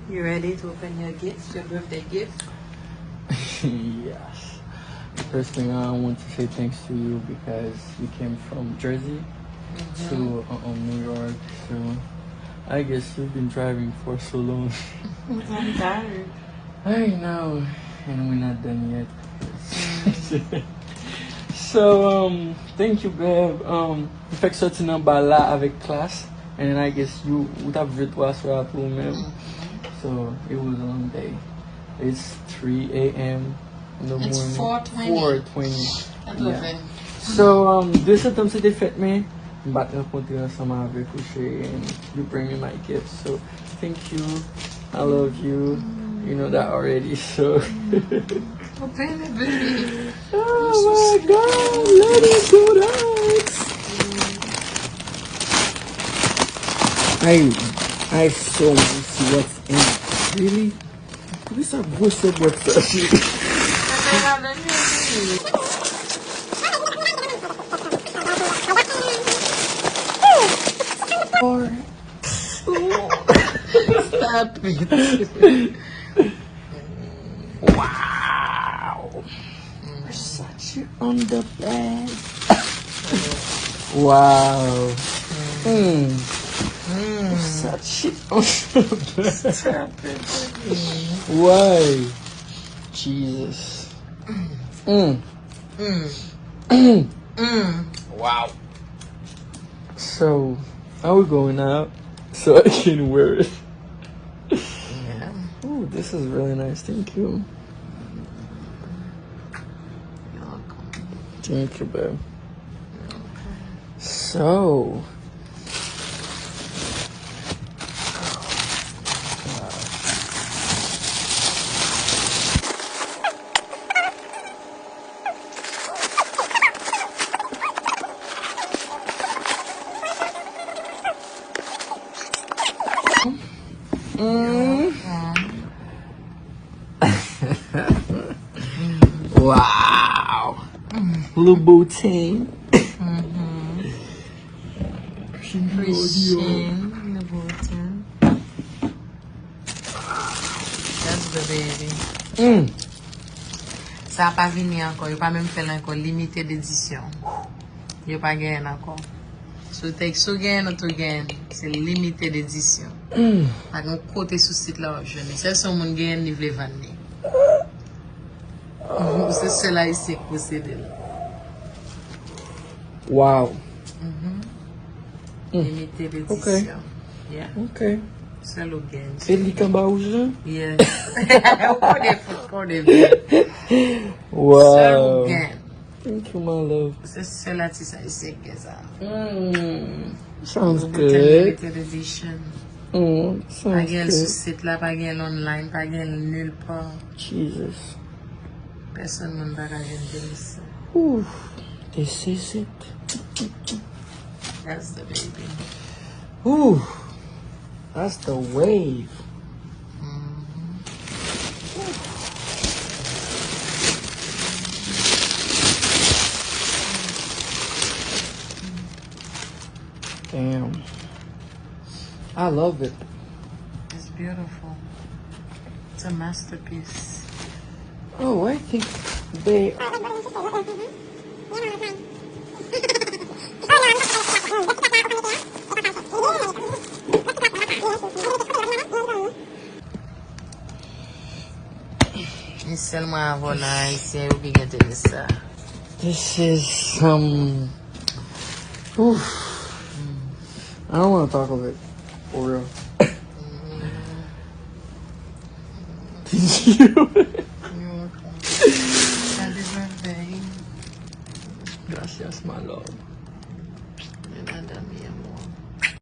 You ready to open your gift, your birthday gift? Yes. First thing I want to say thanks to you because you came from Jersey to New York. So I guess you've been driving for so long. I'm tired. I know, and we're not done yet. So thank you, babe. Fait que sorti nan ba la avec classe, and I guess you t'as vu toi soir pour même. So it was a long day. It's 3 a.m. in the morning. It's 4:20. 4:20. Yeah. So this attempt c'était fait mais back rencontrer ensemble avec coucher and you bring me my gift. So thank you. I love you. You know that already. So. Open it, baby. Oh my God! Let it go nuts. I so want to see what's in it. Really? What's up? What's up? Stop it. Wow! Versace on the bag. Wow. Versace on the bag. Stop it. Why? Jesus. Wow. So, are we going out so I can wear it? Yeah. Oh, this is really nice. Thank you. You're welcome. Thank you, babe. So, wow. Louboutin. Christian Louboutin. That's the baby. Ça n'a pas venu encore. Il n'y a pas même fait encore limité d'édition. Il n'y a pas gagné encore. So take so gain or to gain. C'est limité d'édition. Par contre, côté sous site là, je ne sais si on gagne niveau vanné. C'est cela ici que posséder là. Wow. Limité d'édition. Okay. Yeah. Okay. C'est le gain. Ele camba hoje? Yeah. On est bien. Wow. C'est le gain. Thank you, my love. C'est cela qui ça ici que ça. Sounds good. Limited edition. Sounds Pas gain sur good. site là, pas gain online, pas gain nulle part. Jesus. Personne ne va gagner ça. Ooh, this is it. That's the baby. Ooh, that's the wave. Damn. I love it. It's beautiful. It's a masterpiece. Oh, I think they. It's seulement voilà ici où qui gagne ça. This is oof. I don't want to talk of it for real. Did you? Happy birthday. Gracias, my love.